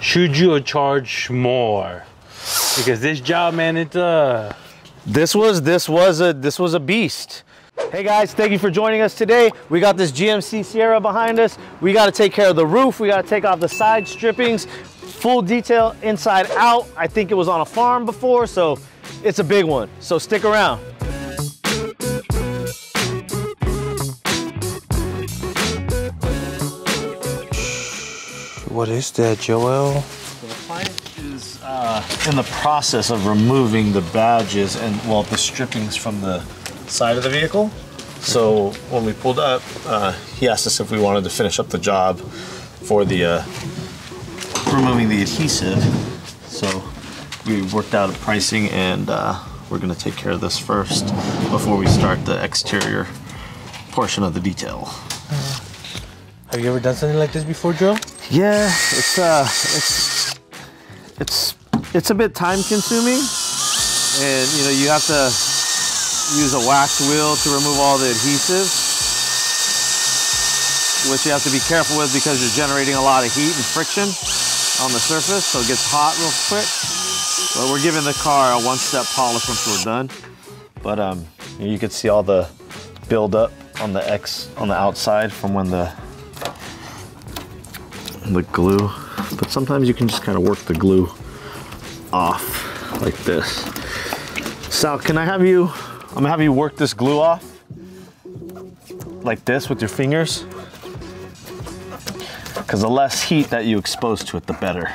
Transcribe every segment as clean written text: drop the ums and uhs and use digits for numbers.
should you charge more? Because this job, man, it's This was a beast. Hey guys, thank you for joining us today. We got this GMC Sierra behind us. We got to take care of the roof. We got to take off the side strippings, full detail inside out. I think it was on a farm before, so it's a big one. So stick around. What is that, Joel? So the client is in the process of removing the badges and, well, the strippings from the side of the vehicle. So when we pulled up, he asked us if we wanted to finish up the job for the removing the adhesive. So we worked out a pricing, and we're gonna take care of this first before we start the exterior portion of the detail. Have you ever done something like this before, Joe? Yeah, it's a bit time consuming, and you know, you have to use a wax wheel to remove all the adhesive, which you have to be careful with because you're generating a lot of heat and friction on the surface, so it gets hot real quick. But we're giving the car a one-step polish once we're done. But you can see all the buildup on the outside from when the glue. But sometimes you can just kind of work the glue off like this. Sal, can I have you? I'm gonna have you work this glue off like this with your fingers, because the less heat that you expose to it, the better.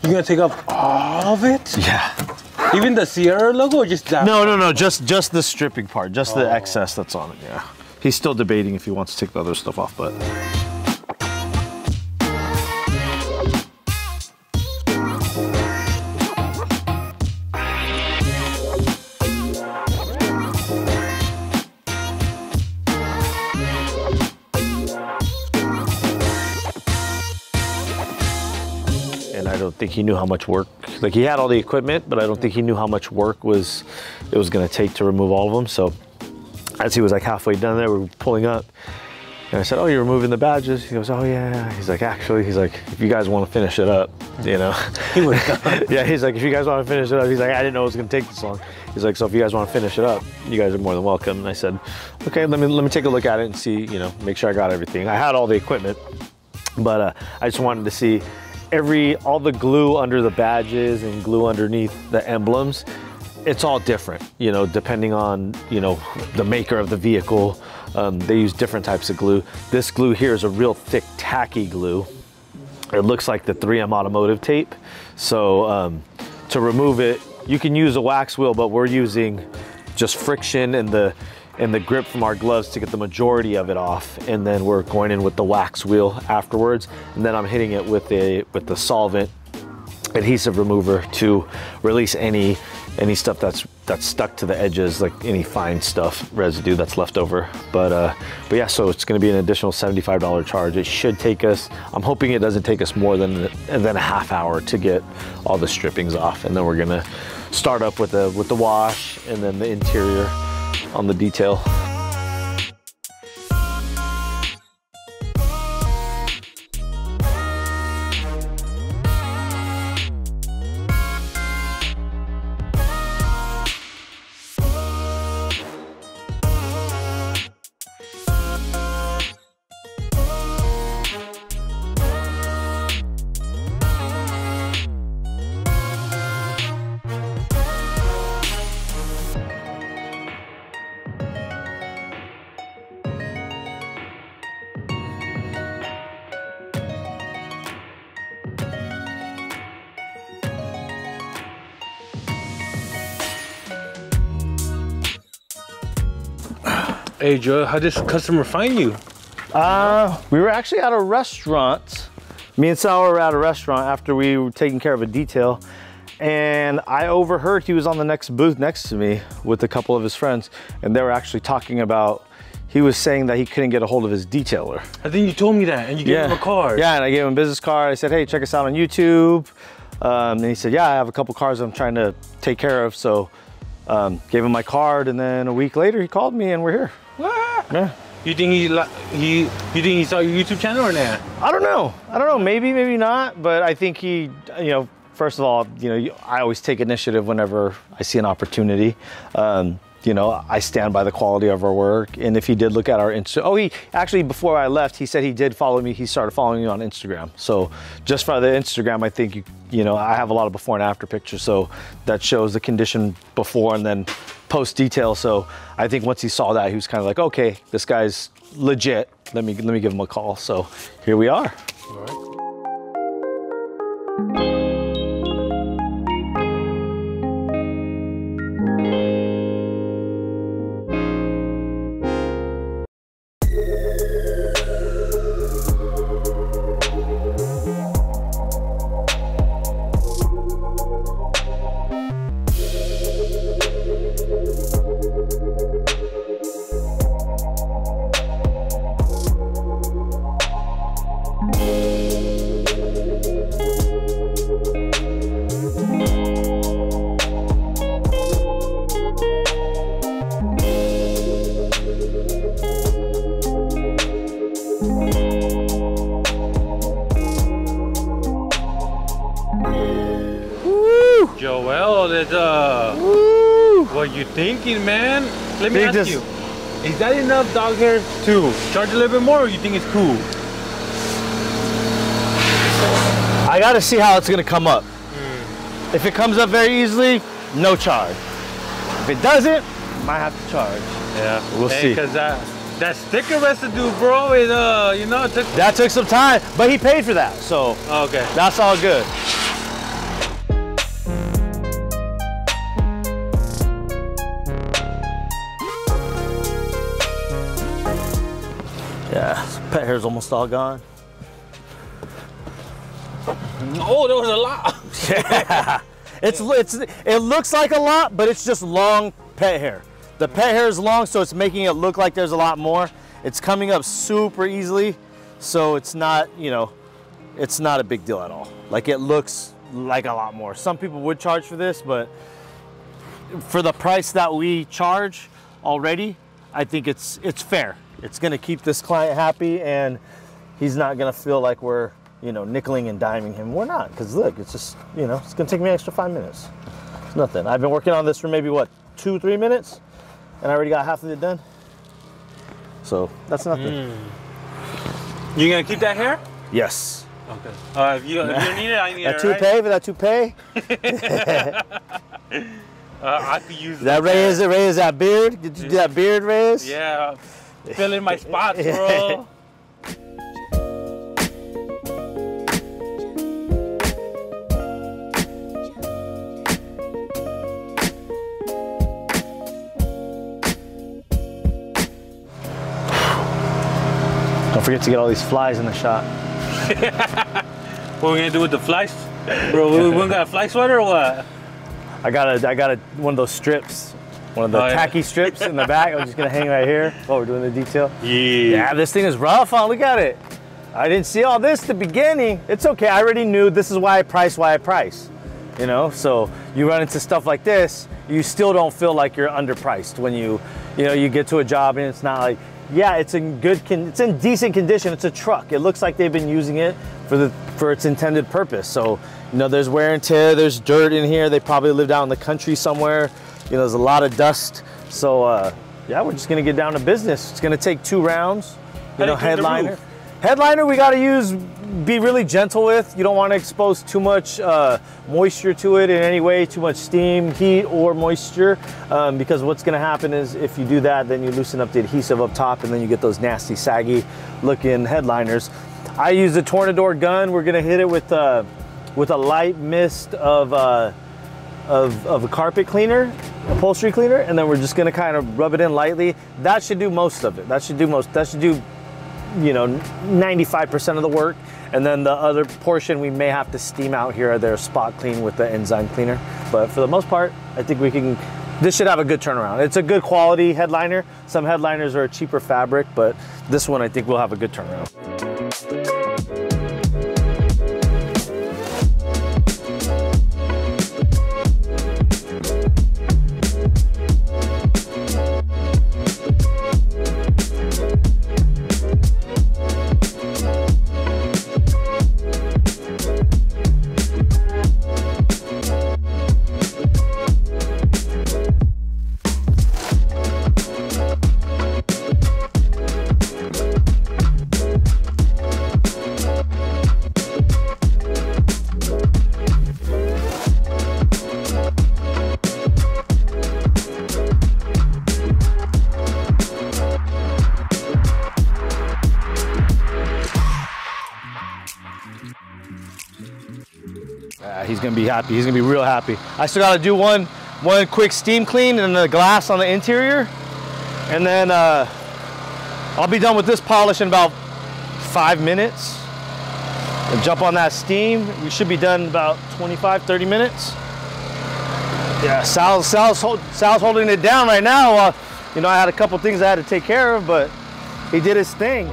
You're gonna take off all of it? Yeah. Even the Sierra logo, or just that? No, just the stripping part, just the excess that's on it. Yeah. He's still debating if he wants to take the other stuff off, but. And I don't think he knew how much work, like he had all the equipment, but I don't think he knew how much work it was gonna take to remove all of them. So as he was like halfway done there, we were pulling up, and I said, "Oh, you're removing the badges?" He goes, "Oh yeah." He's like, "Actually," he's like, "if you guys want to finish it up, you know." He was done. Yeah, he's like, "If you guys want to finish it up," he's like, "I didn't know it was gonna take this long." He's like, "So if you guys want to finish it up, you guys are more than welcome." And I said, "Okay, let me take a look at it and see, you know, make sure I got everything." I had all the equipment, but I just wanted to see all the glue under the badges and glue underneath the emblems. It's all different, you know, depending on, you know, the maker of the vehicle. They use different types of glue. This glue here is a real thick, tacky glue. It looks like the 3M automotive tape. So to remove it, you can use a wax wheel, but we're using just friction and the grip from our gloves to get the majority of it off. And then we're going in with the wax wheel afterwards. And then I'm hitting it with the solvent adhesive remover to release any stuff that's stuck to the edges, like any fine stuff, residue that's left over. But yeah, so it's gonna be an additional $75 charge. It should take us, I'm hoping it doesn't take us more than a half hour to get all the strippings off. And then we're gonna start up with the wash and then the interior on the detail. Hey, Joe, how did this customer find you? We were actually at a restaurant. Me and Sal were at a restaurant after we were taking care of a detail, and I overheard he was on the next booth next to me with a couple of his friends, and they were actually talking about, he was saying that he couldn't get a hold of his detailer. I think you told me that, and you gave him a card. Yeah, and I gave him a business card. I said, "Hey, check us out on YouTube." And he said, "Yeah, I have a couple cars I'm trying to take care of." So gave him my card, and then a week later he called me and we're here. What? Yeah. You think you think he saw your YouTube channel or not? I don't know. Maybe, maybe not. But I think he, you know, first of all, you know, I always take initiative whenever I see an opportunity. You know, I stand by the quality of our work. And if he did look at our he actually, before I left, he said he did follow me. He started following me on Instagram. So just for the Instagram, I think, you know, I have a lot of before and after pictures. So that shows the condition before and then post detail. So I think once he saw that, he was kind of like, okay, this guy's legit. Let me give him a call. So here we are. All right. Joel, what you thinking, man? Let me ask you, is that enough dog hair to charge a little bit more, or you think it's cool? I gotta see how it's gonna come up. If it comes up very easily, no charge. If it doesn't, might have to charge. Yeah, we'll see. Because that sticker residue, bro, it you know, that took some time, but he paid for that, so okay, that's all good. Yeah, pet hair's almost all gone. Oh, there was a lot. Yeah, it looks like a lot, but it's just long pet hair. The pet hair is long, so it's making it look like there's a lot more. It's coming up super easily, so it's not, you know, it's not a big deal at all. Like, it looks like a lot more. Some people would charge for this, but for the price that we charge already, I think it's fair. It's gonna keep this client happy, and he's not gonna feel like we're, you know, nickeling and diming him. We're not, because look, it's just, you know, it's gonna take me an extra 5 minutes. It's nothing. I've been working on this for maybe, what, 2-3 minutes? And I already got half of it done. So that's nothing. You gonna keep that hair? Yes. Okay. If you need it, I need it. That toupee? I could use that. Reyes, that beard? Did you do that beard, Reyes? Yeah. Fill in my spots, bro. Don't forget to get all these flies in the shot. What are we gonna do with the flies? Bro, we got a fly sweater or what? I got one of those strips. One of the tacky strips in the back. I'm just gonna hang right here while we're doing the detail. Yeah, this thing is rough, huh? Look at it. I didn't see all this at the beginning. It's okay, I already knew this is why I price. You know, so you run into stuff like this, you still don't feel like you're underpriced when you get to a job and it's not like, yeah, it's in decent condition. It's a truck. It looks like they've been using it for its intended purpose. So, you know, there's wear and tear, there's dirt in here. They probably lived out in the country somewhere. You know, there's a lot of dust. So, yeah, we're just gonna get down to business. It's gonna take 2 rounds. You know, headliner. Headliner, we gotta be really gentle with. You don't wanna expose too much moisture to it in any way, too much steam, heat, or moisture, because what's gonna happen is if you do that, then you loosen up the adhesive up top and then you get those nasty, saggy looking headliners. I use a Tornador gun. We're gonna hit it with a light mist of a carpet cleaner, upholstery cleaner, and then we're just gonna kind of rub it in lightly. That should do most of it. That should do, you know, 95% of the work. And then the other portion we may have to steam out here or there, spot clean with the enzyme cleaner. But for the most part, I think this should have a good turnaround. It's a good quality headliner. Some headliners are a cheaper fabric, but this one I think will have a good turnaround. He's gonna be happy. He's gonna be real happy. I still gotta do one quick steam clean and the glass on the interior, and then I'll be done with this polish in about 5 minutes. And jump on that steam. We should be done in about 25, 30 minutes. Yeah, Sal's holding it down right now. You know, I had a couple things I had to take care of, but he did his thing.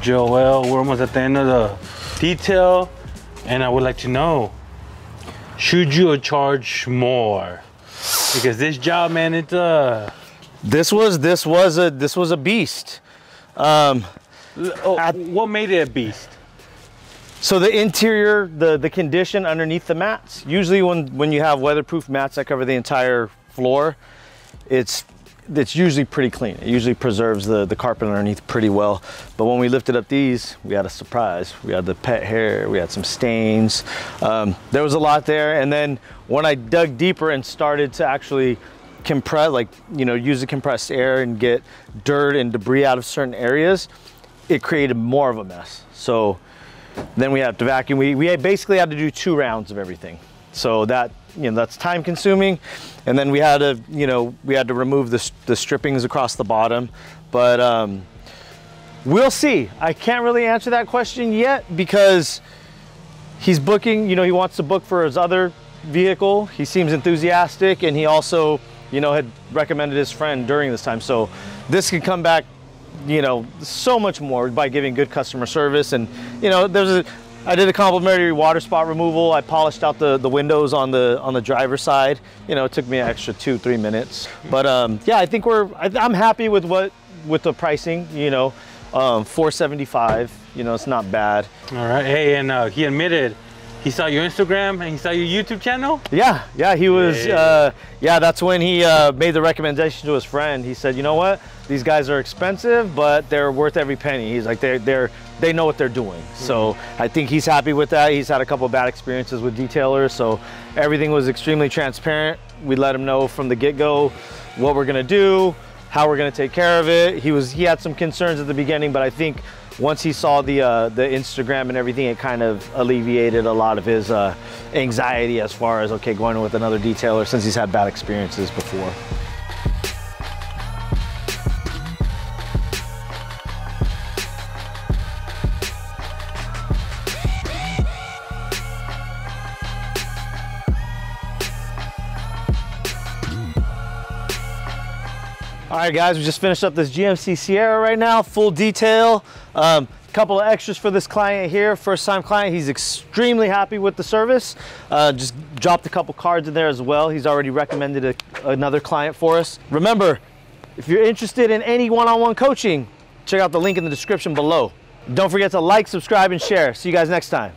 Joel, we're almost at the end of the detail, and I would like to know, should you what because this job, man, it's this was a beast. What made it a beast? So the interior, the condition underneath the mats, usually when you have weatherproof mats that cover the entire floor, it's usually pretty clean. It usually preserves the carpet underneath pretty well. But when we lifted up these, we had a surprise. We had the pet hair, we had some stains. There was a lot there. And then when I dug deeper and started to actually compress, like, you know, use the compressed air and get dirt and debris out of certain areas, it created more of a mess. So then we had to vacuum. We basically had to do 2 rounds of everything. So that, you know, that's time consuming. And then we had to, you know, remove the strippings across the bottom. But we'll see. I can't really answer that question yet because he's booking, you know, he wants to book for his other vehicle. He seems enthusiastic, and he also, you know, had recommended his friend during this time. So this could come back, you know, so much more by giving good customer service. And, you know, I did a complimentary water spot removal. I polished out the windows on the driver's side. You know, it took me an extra 2-3 minutes. But yeah, I think I'm happy with the pricing. You know, $475. You know, it's not bad. All right. Hey, and he admitted he saw your Instagram and he saw your YouTube channel. Yeah, he was. Yeah, that's when he made the recommendation to his friend. He said, you know what? These guys are expensive, but they're worth every penny. He's like, they know what they're doing. So I think he's happy with that. He's had a couple of bad experiences with detailers, so everything was extremely transparent. We let him know from the get-go what we're gonna do, how we're gonna take care of it. He had some concerns at the beginning, but I think once he saw the Instagram and everything, it kind of alleviated a lot of his anxiety as far as, okay, going with another detailer since he's had bad experiences before. All right, guys, we just finished up this GMC Sierra right now, full detail. Couple of extras for this client here, first-time client. He's extremely happy with the service. Just dropped a couple cards in there as well. He's already recommended another client for us. Remember, if you're interested in any one-on-one coaching, check out the link in the description below. Don't forget to like, subscribe, and share. See you guys next time.